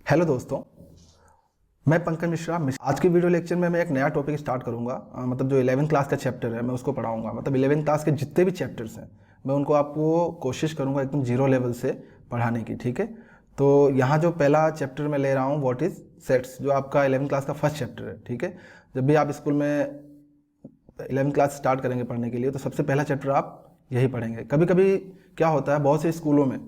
Hello दोस्तों, मैं पंकज मिश्रा। आज की वीडियो लेक्चर में मैं एक नया टॉपिक स्टार्ट करूंगा। मतलब जो 11वीं क्लास का चैप्टर है मैं उसको पढ़ाऊंगा। मतलब 11वीं क्लास के जितने भी चैप्टर्स हैं मैं उनको आपको कोशिश करूंगा एकदम जीरो लेवल से पढ़ाने की। ठीक है, तो यहाँ जो पहला चैप्टर मैं ले रहा हूँ व्हाट इज़ सेट्स, जो आपका 11वीं क्लास का फर्स्ट चैप्टर है। ठीक है, जब भी आप स्कूल में 11वीं क्लास स्टार्ट करेंगे पढ़ने के लिए तो सबसे पहला चैप्टर आप यही पढ़ेंगे। कभी कभी क्या होता है, बहुत से स्कूलों में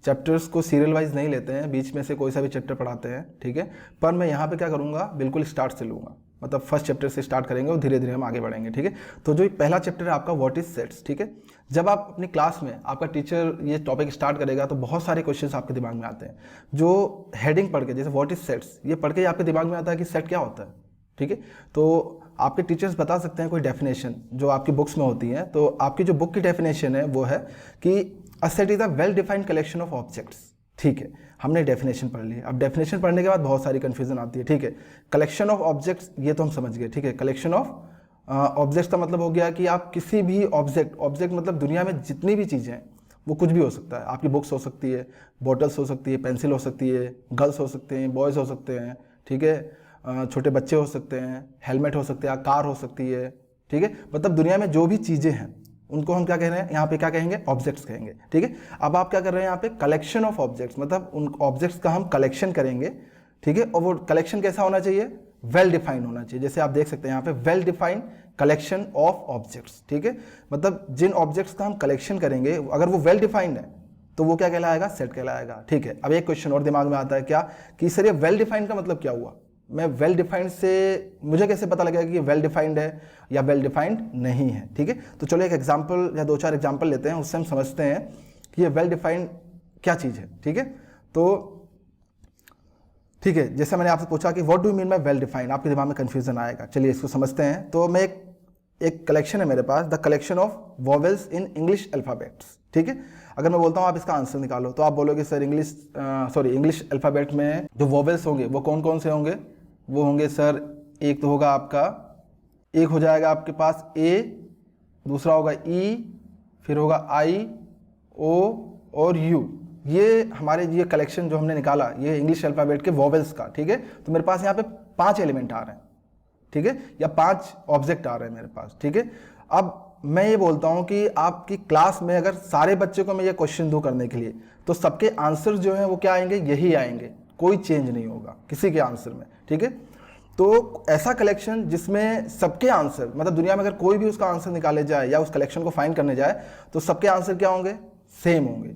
चैप्टर्स को सीरियल वाइज नहीं लेते हैं, बीच में से कोई सा भी चैप्टर पढ़ाते हैं। ठीक है, पर मैं यहाँ पे क्या करूँगा, बिल्कुल स्टार्ट से लूँगा। मतलब फर्स्ट चैप्टर से स्टार्ट करेंगे और धीरे धीरे हम आगे बढ़ेंगे। ठीक है, तो जो पहला चैप्टर है आपका व्हाट इज सेट्स। ठीक है, जब आप अपनी क्लास में आपका टीचर ये टॉपिक स्टार्ट करेगा तो बहुत सारे क्वेश्चंस आपके दिमाग में आते हैं। जो हेडिंग पढ़ के, जैसे व्हाट इज सेट्स, ये पढ़ के आपके दिमाग में आता है कि सेट क्या होता है। ठीक है, तो आपके टीचर्स बता सकते हैं कोई डेफिनेशन जो आपकी बुक्स में होती है। तो आपकी जो बुक की डेफिनेशन है वो है कि a set is a well defined collection of objects. ठीक है, हमने डेफिनेशन पढ़ ली। अब डेफिनेशन पढ़ने के बाद बहुत सारी कंफ्यूजन आती है। ठीक है, कलेक्शन ऑफ ऑब्जेक्ट्स ये तो हम समझ गए। ठीक है, कलेक्शन ऑफ ऑब्जेक्ट्स का मतलब हो गया कि आप किसी भी ऑब्जेक्ट मतलब दुनिया में जितनी भी चीज़ें हैं वो कुछ भी हो सकता है। आपकी बुक्स हो सकती है, बॉटल्स हो सकती है, पेंसिल हो सकती है, गर्ल्स हो सकते हैं, बॉयज़ हो सकते हैं। ठीक है, छोटे बच्चे हो सकते हैं, हेलमेट हो सकते हैं, कार हो सकती है। ठीक है, मतलब दुनिया में जो भी चीज़ें हैं उनको हम क्या कह रहे हैं, यहाँ पे क्या कहेंगे, ऑब्जेक्ट्स कहेंगे। ठीक है, अब आप क्या कर रहे हैं यहाँ पे, कलेक्शन ऑफ ऑब्जेक्ट्स, मतलब उन ऑब्जेक्ट्स का हम कलेक्शन करेंगे। ठीक है, और वो कलेक्शन कैसा होना चाहिए, वेल डिफाइंड होना चाहिए। जैसे आप देख सकते हैं यहाँ पे well defined collection of objects. ठीक है, मतलब जिन ऑब्जेक्ट्स का हम कलेक्शन करेंगे अगर वो वेल डिफाइंड है तो वो क्या कहलाएगा, सेट कहलाएगा। ठीक है, अब एक क्वेश्चन और दिमाग में आता है क्या, कि सर ये वेल डिफाइंड का मतलब क्या हुआ। मैं वेल डिफाइंड से मुझे कैसे पता लगेगा कि ये वेल डिफाइंड है या वेल डिफाइंड नहीं है। ठीक है, तो चलो एक एग्जांपल या दो चार एग्जांपल लेते हैं, उससे हम समझते हैं कि ये वेल डिफाइंड क्या चीज़ है। ठीक है, तो ठीक है, जैसे मैंने आपसे पूछा कि what do you mean by well defined, आपके दिमाग में कंफ्यूजन आएगा। चलिए इसको समझते हैं। तो मैं एक कलेक्शन है मेरे पास, the collection of vowels in English alphabets. ठीक है, अगर मैं बोलता हूँ आप इसका आंसर निकालो तो आप बोलोगे सर इंग्लिश अल्फ़ाबेट में जो वॉवेल्स होंगे वो कौन कौन से होंगे। वो होंगे सर, एक तो होगा आपका, एक हो जाएगा आपके पास ए, दूसरा होगा ई, फिर होगा आई, ओ और यू। ये हमारे ये कलेक्शन जो हमने निकाला ये इंग्लिश अल्फ़ाबेट के वॉवेल्स का। ठीक है, तो मेरे पास यहाँ पे 5 एलिमेंट आ रहे हैं। ठीक है, या 5 ऑब्जेक्ट आ रहे हैं मेरे पास। ठीक है, अब मैं ये बोलता हूँ कि आपकी क्लास में अगर सारे बच्चों को मैं ये क्वेश्चन दूँ करने के लिए तो सबके आंसर जो हैं वो क्या आएंगे, यही आएंगे, कोई चेंज नहीं होगा किसी के आंसर में। ठीक है, तो ऐसा कलेक्शन जिसमें सबके आंसर, मतलब दुनिया में अगर कोई भी उसका आंसर निकाले जाए या उस कलेक्शन को फाइंड करने जाए तो सबके आंसर क्या होंगे, सेम होंगे।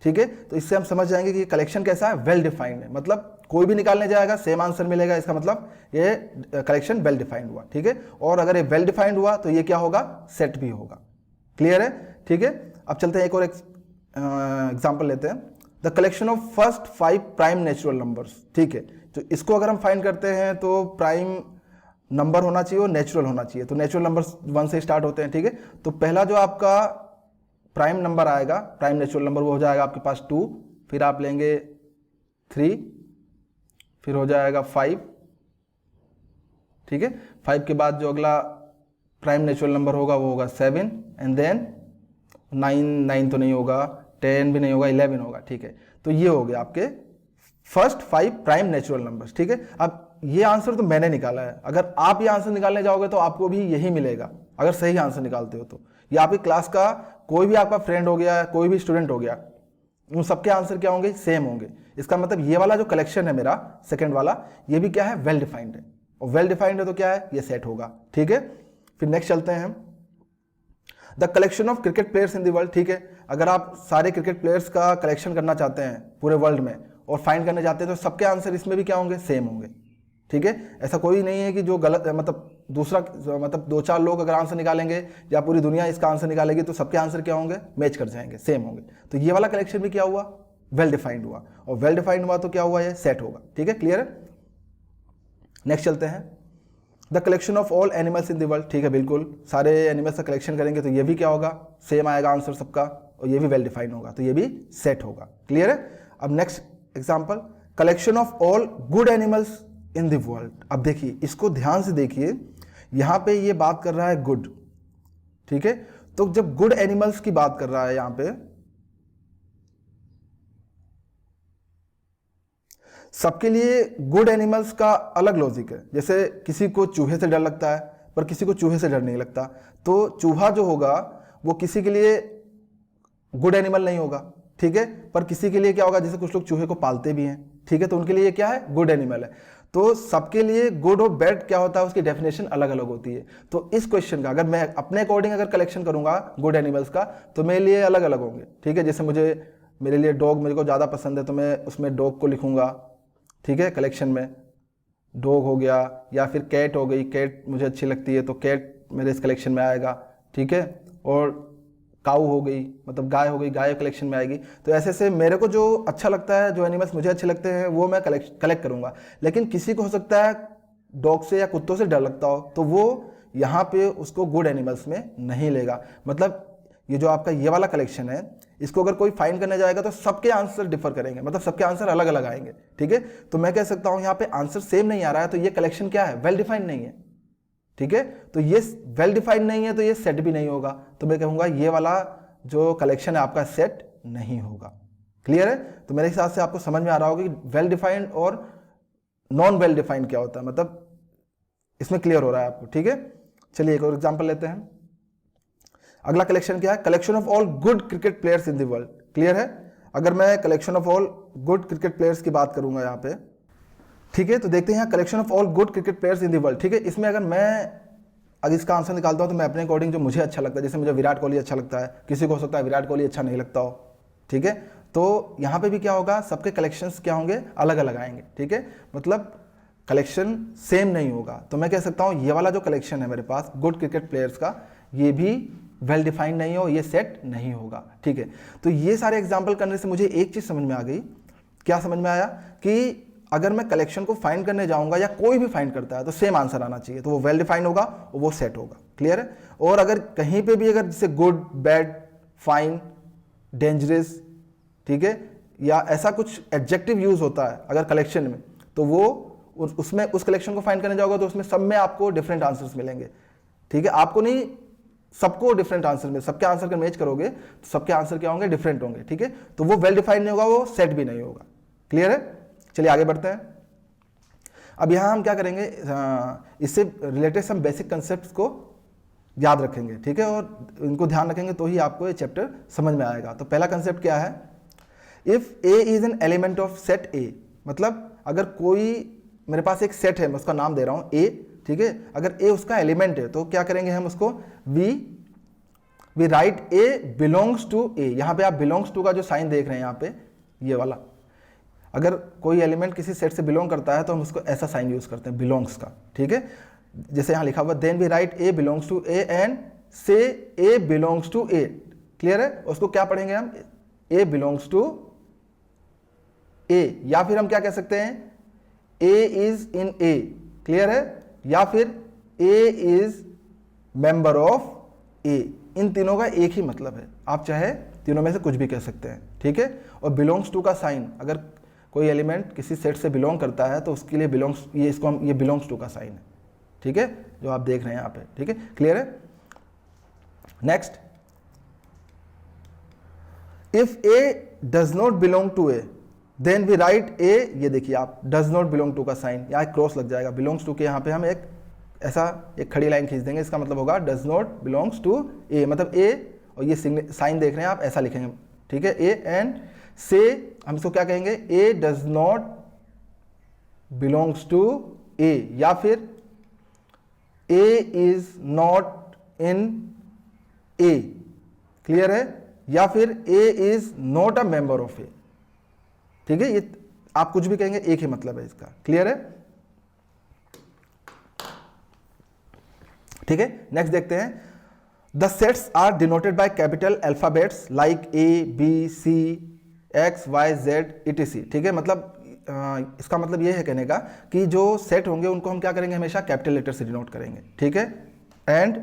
ठीक है, तो इससे हम समझ जाएंगे कि ये कलेक्शन कैसा है, वेल डिफाइंड है। मतलब कोई भी निकालने जाएगा सेम आंसर मिलेगा, इसका मतलब ये कलेक्शन वेल डिफाइंड हुआ। ठीक है, और अगर ये वेल डिफाइंड हुआ तो ये क्या होगा, सेट भी होगा। क्लियर है। ठीक है, अब चलते हैं एक और एग्जाम्पल लेते हैं, the collection of first 5 prime natural numbers. ठीक है, तो इसको अगर हम फाइंड करते हैं तो प्राइम नंबर होना चाहिए और नेचुरल होना चाहिए। तो नेचुरल नंबर्स 1 से स्टार्ट होते हैं। ठीक है, तो पहला जो आपका प्राइम नंबर आएगा, प्राइम नेचुरल नंबर, वो हो जाएगा आपके पास 2, फिर आप लेंगे 3, फिर हो जाएगा 5। ठीक है, 5 के बाद जो अगला प्राइम नेचुरल नंबर होगा वो होगा 7, एंड देन 9 तो नहीं होगा, 10 भी नहीं होगा, 11 होगा। ठीक है, तो ये हो गया आपके फर्स्ट 5 प्राइम नेचुरल नंबर्स। ठीक है, अब ये आंसर तो मैंने निकाला है, अगर आप ये आंसर निकालने जाओगे तो आपको भी यही मिलेगा अगर सही आंसर निकालते हो तो। ये आपकी क्लास का कोई भी आपका फ्रेंड हो गया, कोई भी स्टूडेंट हो गया, उन सबके आंसर क्या होंगे, सेम होंगे। इसका मतलब ये वाला जो कलेक्शन है मेरा सेकंड वाला, ये भी क्या है, वेल डिफाइंड है। और वेल डिफाइंड है तो क्या है, ये सेट होगा। ठीक है, फिर नेक्स्ट चलते हैं हम, the collection of cricket players in the world. ठीक है, अगर आप सारे क्रिकेट प्लेयर्स का कलेक्शन करना चाहते हैं पूरे वर्ल्ड में और फाइंड करने जाते हैं तो सबके आंसर इसमें भी क्या होंगे, सेम होंगे। ठीक है, ऐसा कोई नहीं है कि जो गलत है, मतलब दूसरा, मतलब 2-4 लोग अगर आंसर निकालेंगे या पूरी दुनिया इसका आंसर निकालेगी तो सबके आंसर क्या होंगे, मैच कर जाएंगे, सेम होंगे। तो ये वाला कलेक्शन भी क्या हुआ, वेल डिफाइंड हुआ, और वेल डिफाइंड हुआ तो क्या हुआ, ये सेट होगा। ठीक है, क्लियर है। नेक्स्ट चलते हैं, the collection of all animals in the world. ठीक है, बिल्कुल सारे एनिमल्स का कलेक्शन करेंगे तो ये भी क्या होगा, सेम आएगा आंसर सबका, और ये भी वेल डिफाइंड होगा, तो ये भी सेट होगा। क्लियर है। अब next example, collection of all good animals in the world. अब देखिए, इसको ध्यान से देखिए, यहां पे ये बात कर रहा है गुड। ठीक है, तो जब गुड एनिमल्स की बात कर रहा है यहां पे, सबके लिए गुड एनिमल्स का अलग लॉजिक है। जैसे किसी को चूहे से डर लगता है पर किसी को चूहे से डर नहीं लगता, तो चूहा जो होगा वो किसी के लिए गुड एनिमल नहीं होगा, ठीक है, पर किसी के लिए क्या होगा, जैसे कुछ लोग चूहे को पालते भी हैं, ठीक है, तो उनके लिए क्या है, गुड एनिमल है। तो सबके लिए गुड और बैड क्या होता है, उसकी डेफिनेशन अलग अलग होती है। तो इस क्वेश्चन का अगर मैं अपने अकॉर्डिंग अगर कलेक्शन करूंगा गुड एनिमल्स का, तो मेरे लिए अलग अलग होंगे, ठीक है। जैसे मेरे लिए डॉग मेरे को ज़्यादा पसंद है, तो मैं उसमें डॉग को लिखूंगा, ठीक है, कलेक्शन में डॉग हो गया, या फिर कैट हो गई, कैट मुझे अच्छी लगती है तो कैट मेरे इस कलेक्शन में आएगा, ठीक है। और काऊ हो गई, मतलब गाय हो गई, गाय कलेक्शन में आएगी। तो ऐसे से मेरे को जो अच्छा लगता है, जो एनिमल्स मुझे अच्छे लगते हैं वो मैं कलेक्ट करूंगा। लेकिन किसी को हो सकता है डॉग से या कुत्तों से डर लगता हो, तो वो यहाँ पे उसको गुड एनिमल्स में नहीं लेगा। मतलब ये जो आपका ये वाला कलेक्शन है, इसको अगर कोई फाइंड करने जाएगा तो सबके आंसर डिफर करेंगे, मतलब सबके आंसर अलग अलग आएंगे, ठीक है। तो मैं कह सकता हूँ यहाँ पे आंसर सेम नहीं आ रहा है, तो ये कलेक्शन क्या है, वेल डिफाइंड नहीं है, ठीक है। तो ये वेल डिफाइंड नहीं है, तो ये सेट भी नहीं होगा। तो मैं कहूँगा ये वाला जो कलेक्शन है आपका सेट नहीं होगा। क्लियर है? तो मेरे हिसाब से आपको समझ में आ रहा होगा कि वेल डिफाइंड और नॉन वेल डिफाइंड क्या होता है, मतलब इसमें क्लियर हो रहा है आपको, ठीक है। चलिए एक और एग्जांपल लेते हैं। अगला कलेक्शन क्या है, collection of all good cricket players in the world. Clear है? अगर मैं collection of all good cricket players की बात करूंगा यहाँ पे, ठीक है, तो देखते हैं collection of all good cricket players in the world, ठीक है। इसमें अगर इसका आंसर निकालता हूं तो मैं अपने अकॉर्डिंग जो मुझे अच्छा लगता है, जैसे मुझे विराट कोहली अच्छा लगता है, किसी को हो सकता है विराट कोहली अच्छा नहीं लगता हो, ठीक है। तो यहाँ पे भी क्या होगा, सबके कलेक्शंस क्या होंगे, अलग अलग आएंगे, ठीक है, मतलब कलेक्शन सेम नहीं होगा। तो मैं कह सकता हूँ ये वाला जो कलेक्शन है मेरे पास गुड क्रिकेट प्लेयर्स का, ये भी वेल डिफाइंड नहीं हो, ये सेट नहीं होगा, ठीक है। तो ये सारे एग्जाम्पल करने से मुझे एक चीज समझ में आ गई। क्या समझ में आया कि अगर मैं कलेक्शन को फाइंड करने जाऊंगा या कोई भी फाइंड करता है तो सेम आंसर आना चाहिए, तो वो वेल डिफाइंड होगा और वो सेट होगा। क्लियर है? और अगर कहीं पे भी अगर जैसे गुड, बैड, फाइन, डेंजरस, ठीक है, या ऐसा कुछ एडजेक्टिव यूज होता है अगर कलेक्शन में, तो वो उसमें उस कलेक्शन को फाइंड करने जाओगा तो उसमें सब में आपको डिफरेंट आंसर्स मिलेंगे, ठीक है। आपको नहीं, सबको डिफरेंट आंसर में, सबके आंसर का मैच करोगे तो सबके आंसर क्या होंगे, डिफरेंट होंगे, ठीक है। तो वो वेल डिफाइंड नहीं होगा, वो सेट भी नहीं होगा। क्लियर है? चलिए आगे बढ़ते हैं। अब यहां हम क्या करेंगे, इससे रिलेटेड सम बेसिक कंसेप्ट्स को याद रखेंगे, ठीक है, और इनको ध्यान रखेंगे तो ही आपको ये चैप्टर समझ में आएगा। तो पहला कंसेप्ट क्या है, if A is an element of set ए, मतलब अगर कोई मेरे पास एक सेट है, मैं उसका नाम दे रहा हूं ए, ठीक है, अगर ए उसका एलिमेंट है तो क्या करेंगे हम उसको, we write a belongs to a. यहां पे आप बिलोंग्स टू का जो साइन देख रहे हैं यहाँ पे, ये वाला, अगर कोई एलिमेंट किसी सेट से बिलोंग करता है तो हम उसको ऐसा साइन यूज करते हैं, बिलोंग्स का, ठीक है। जैसे यहां लिखा हुआ then we write a belongs to A and say a belongs to A. Clear है? उसको क्या पढ़ेंगे हम, ए बिलोंग्स टू ए, या फिर हम क्या कह सकते हैं, ए इज इन ए। क्लियर है? या फिर ए इज मेंबर ऑफ ए। इन तीनों का एक ही मतलब है, आप चाहे तीनों में से कुछ भी कह सकते हैं, ठीक है। और बिलोंग्स टू का साइन, अगर कोई एलिमेंट किसी सेट से बिलोंग करता है तो उसके लिए बिलोंग्स, ये इसको हम, ये बिलोंग्स टू का साइन है, ठीक है, जो आप देख रहे हैं यहाँ पे, ठीक है। क्लियर है? Next, if a does not belong to a then we write a, ये देखिए आप, डज नॉट बिलोंग टू का साइन, यहाँ क्रॉस लग जाएगा, बिलोंग्स टू के यहाँ पे हम एक खड़ी लाइन खींच देंगे, इसका मतलब होगा डज नॉट बिलोंग्स टू ए, मतलब ए, और ये साइन देख रहे हैं आप, ऐसा लिखेंगे, ठीक है, ए एंड से हम इसको क्या कहेंगे, a does not belongs to a, या फिर a is not in a. Clear है? या फिर a is not a member of a, ठीक है, ये आप कुछ भी कहेंगे, एक ही मतलब है इसका। क्लियर है? ठीक है, नेक्स्ट देखते हैं, the sets are denoted by capital alphabets like A B C x Y Z etc. ठीक है, मतलब इसका मतलब ये है कहने का कि जो सेट होंगे उनको हम क्या करेंगे, हमेशा कैपिटल लेटर से डिनोट करेंगे। ठीक है, and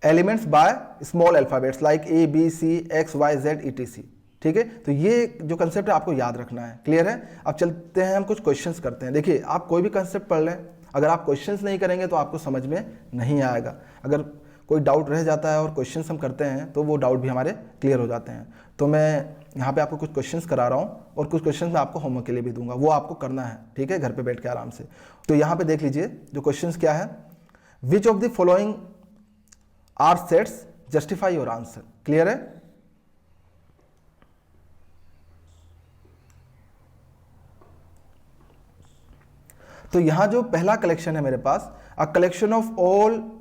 elements by small alphabets like A B C x Y Z etc. ठीक है, तो ये जो कंसेप्ट है आपको याद रखना है। क्लियर है? अब चलते हैं हम कुछ क्वेश्चंस करते हैं। देखिए, आप कोई भी कंसेप्ट पढ़ लें, अगर आप क्वेश्चंस नहीं करेंगे तो आपको समझ में नहीं आएगा। अगर कोई डाउट रह जाता है और क्वेश्चंस हम करते हैं तो वो डाउट भी हमारे क्लियर हो जाते हैं। तो मैं यहाँ पे आपको कुछ क्वेश्चंस करा रहा हूँ और कुछ क्वेश्चंस मैं आपको होमवर्क के लिए भी दूंगा, वो आपको करना है, ठीक है, घर पे बैठ के आराम से। तो यहाँ पे देख लीजिए जो क्वेश्चंस क्या है, which of the following are sets, justify your answer. Clear है? तो यहां जो पहला कलेक्शन है मेरे पास, a collection of all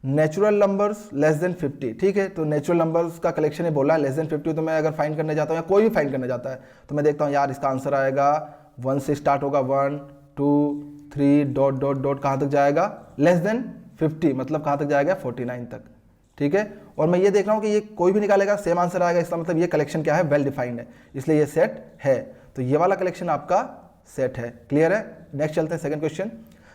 natural numbers less than 50, ठीक है। तो नेचुरल नंबर्स का कलेक्शन है बोला है लेस देन 50, तो मैं अगर फाइंड करने जाता हूँ या कोई भी फाइंड करने जाता है तो मैं देखता हूँ यार इसका आंसर आएगा 1 से स्टार्ट होगा, 1 2 3 डॉट डॉट डॉट कहाँ तक जाएगा, लेस देन 50, मतलब कहाँ तक जाएगा 49 तक, ठीक है। और मैं ये देख रहा हूँ कि ये कोई भी निकालेगा सेम आंसर आएगा, इसका मतलब ये कलेक्शन क्या है, वेल डिफाइंड है, इसलिए ये सेट है। तो ये वाला कलेक्शन आपका सेट है। क्लियर है? नेक्स्ट चलते हैं second question,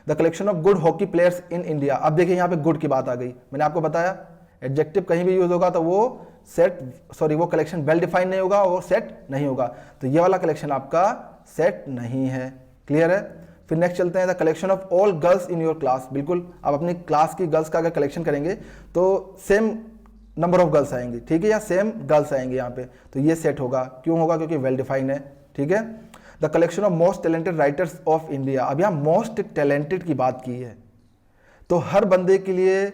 the collection of good hockey players in India. अब देखिए यहाँ पे गुड की बात आ गई, मैंने आपको बताया एडजेक्टिव कहीं भी यूज होगा तो वो सेट, सॉरी वो कलेक्शन वेल डिफाइंड नहीं होगा, वो सेट नहीं होगा। तो ये वाला कलेक्शन आपका सेट नहीं है। क्लियर है? फिर नेक्स्ट चलते हैं, the collection of all girls in your class. बिल्कुल, आप अपनी क्लास की गर्ल्स का अगर कलेक्शन करेंगे तो सेम नंबर ऑफ गर्ल्स आएंगे, ठीक है, या सेम गर्ल्स आएंगे यहाँ पे, तो ये सेट होगा। क्यों होगा? क्योंकि वेल डिफाइंड है, ठीक है। The collection of most talented writers of India. अब यहाँ मोस्ट टैलेंटेड की बात की है, तो हर बंदे के लिए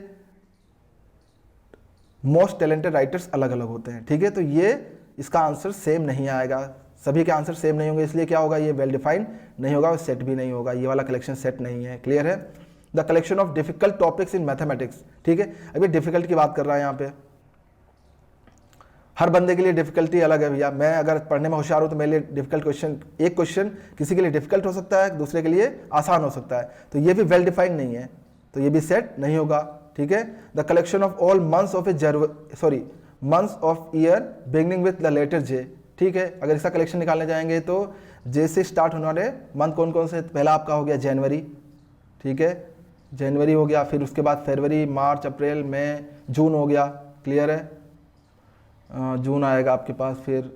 मोस्ट टैलेंटेड राइटर्स अलग अलग होते हैं, ठीक है। तो ये इसका आंसर सेम नहीं आएगा, सभी के आंसर सेम नहीं होंगे, इसलिए क्या होगा, ये वेल डिफाइंड नहीं होगा और सेट भी नहीं होगा, ये वाला कलेक्शन सेट नहीं है। क्लियर है? The collection of difficult topics in mathematics, ठीक है। अभी डिफिकल्ट की बात कर रहा है यहाँ पे, हर बंदे के लिए डिफिकल्टी अलग है भैया। मैं अगर पढ़ने में होशियार हूँ तो मेरे लिए डिफिकल्ट क्वेश्चन, एक क्वेश्चन किसी के लिए डिफिकल्ट हो सकता है, दूसरे के लिए आसान हो सकता है, तो ये भी वेल डिफाइंड नहीं है, तो ये भी सेट नहीं होगा, ठीक है। The collection of all months of months of year beginning with the letter J, ठीक है। अगर इसका कलेक्शन निकालने जाएंगे तो जे से स्टार्ट होने वाले मंथ कौन कौन से, पहला आपका हो गया जनवरी, ठीक है, जनवरी हो गया, फिर उसके बाद फरवरी, मार्च, अप्रैल, मई, जून हो गया। क्लियर है? जून आएगा आपके पास, फिर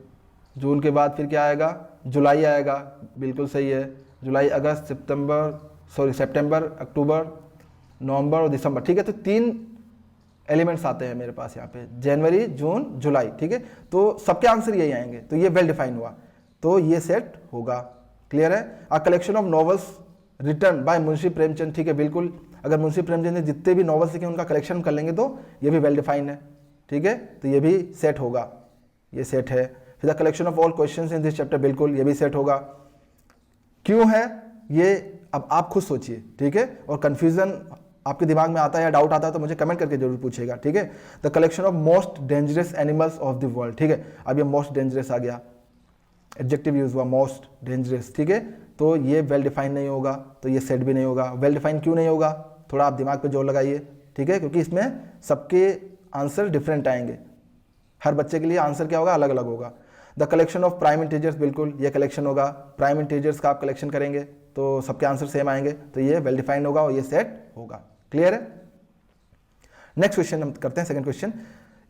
जून के बाद फिर क्या आएगा, जुलाई आएगा, बिल्कुल सही है, जुलाई, अगस्त, सितंबर, अक्टूबर, नवंबर और दिसंबर, ठीक है। तो 3 एलिमेंट्स आते हैं मेरे पास यहाँ पे, जनवरी, जून, जुलाई, ठीक है। तो सबके आंसर यही आएंगे, तो ये वेल डिफाइंड हुआ, तो ये सेट होगा। क्लियर है? A collection of novels written by Munshi Premchand, ठीक है, बिल्कुल, अगर मुंशी प्रेमचंद ने जितने भी नॉवेल्स लिखे उनका कलेक्शन कर लेंगे तो ये भी वेल डिफाइंड है, ठीक है, तो ये भी सेट होगा, ये सेट है। फिर the collection of all questions in this chapter, बिल्कुल ये भी सेट होगा। क्यों है ये, अब आप खुद सोचिए, ठीक है, और कंफ्यूजन आपके दिमाग में आता है या डाउट आता है तो मुझे कमेंट करके जरूर पूछिएगा, ठीक है। The collection of most dangerous animals of the world, ठीक है, अब ये मोस्ट डेंजरस आ गया, एडजेक्टिव यूज हुआ मोस्ट डेंजरस, ठीक है, तो ये वेल डिफाइंड नहीं होगा, तो ये सेट भी नहीं होगा। वेल डिफाइंड क्यों नहीं होगा, थोड़ा आप दिमाग पे जोर लगाइए, ठीक है, क्योंकि इसमें सबके आंसर डिफरेंट आएंगे, हर बच्चे के लिए आंसर क्या होगा, अलग अलग होगा। The collection of prime integers, बिल्कुल ये कलेक्शन होगा, प्राइम इंटीजर्स का आप कलेक्शन करेंगे तो सबके आंसर सेम आएंगे, तो ये वेल डिफाइंड होगा और ये सेट होगा। क्लियर है? नेक्स्ट क्वेश्चन हम करते हैं, second question,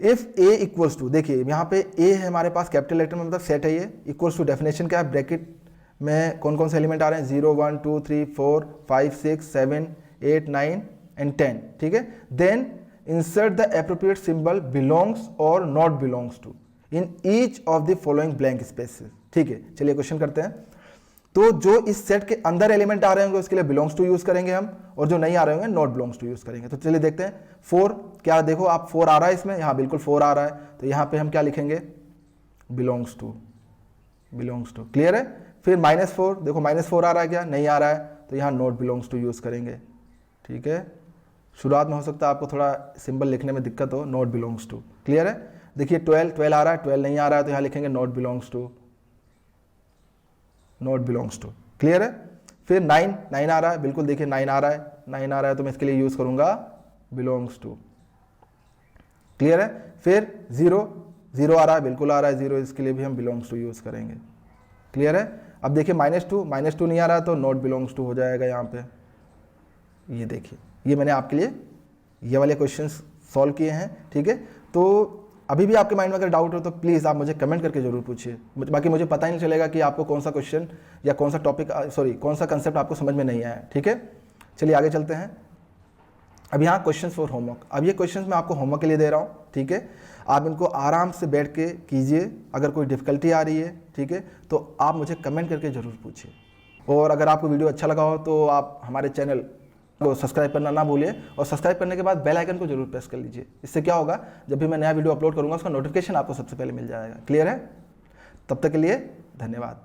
if A equals to, देखिए यहाँ पे ए है हमारे पास कैपिटल लेटर में, मतलब सेट है ये, इक्वल्स टू डेफिनेशन क्या है, ब्रैकेट में कौन कौन से एलिमेंट आ रहे हैं, 0 1 2 3 4 5 6 7 8 9 एंड 10, ठीक है। Then insert the appropriate symbol belongs or not belongs to in each of the following blank spaces, ठीक है। चलिए क्वेश्चन करते हैं, तो जो इस सेट के अंदर एलिमेंट आ रहे होंगे उसके लिए belongs to यूज करेंगे हम, और जो नहीं आ रहे होंगे not belongs to यूज करेंगे। तो चलिए देखते हैं, 4 क्या, देखो आप 4 आ रहा है इसमें, यहाँ बिल्कुल 4 आ रहा है, तो यहाँ पे हम क्या लिखेंगे, belongs to। क्लियर है? फिर -4, देखो -4 आ रहा है क्या, नहीं आ रहा है, तो यहाँ not belongs to यूज करेंगे, ठीक है। शुरुआत में हो सकता है आपको थोड़ा सिंबल लिखने में दिक्कत हो, नॉट बिलोंग्स टू। क्लियर है? देखिए 12 आ रहा है, 12 नहीं आ रहा है, तो यहाँ लिखेंगे नॉट बिलोंग्स टू। क्लियर है? फिर 9 आ रहा है, बिल्कुल देखिए 9 आ रहा है, तो मैं इसके लिए यूज करूंगा बिलोंग्स टू। क्लियर है? फिर 0 आ रहा है, बिल्कुल आ रहा है 0, इसके लिए भी हम बिलोंग्स टू यूज करेंगे। क्लियर है? अब देखिए -2 नहीं आ रहा है, तो नॉट बिलोंग्स टू हो जाएगा यहाँ पे। ये देखिए, ये मैंने आपके लिए ये वाले क्वेश्चंस सॉल्व किए हैं, ठीक है। तो अभी भी आपके माइंड में अगर डाउट हो तो प्लीज़ आप मुझे कमेंट करके जरूर पूछिए, बाकी मुझे पता ही नहीं चलेगा कि आपको कौन सा क्वेश्चन या कौन सा टॉपिक, कौन सा कंसेप्ट आपको समझ में नहीं आया, ठीक है। चलिए आगे चलते हैं। अब यहाँ क्वेश्चंस फॉर होमवर्क, अब ये क्वेश्चंस मैं आपको होमवर्क के लिए दे रहा हूँ, ठीक है। आप इनको आराम से बैठ के कीजिए। अगर कोई डिफ़िकल्टी आ रही है, ठीक है, तो आप मुझे कमेंट करके ज़रूर पूछिए। और अगर आपको वीडियो अच्छा लगा हो तो आप हमारे चैनल को सब्सक्राइब करना ना भूलिए, और सब्सक्राइब करने के बाद बेल आइकन को जरूर प्रेस कर लीजिए। इससे क्या होगा, जब भी मैं नया वीडियो अपलोड करूँगा उसका नोटिफिकेशन आपको सबसे पहले मिल जाएगा। क्लियर है? तब तक के लिए धन्यवाद।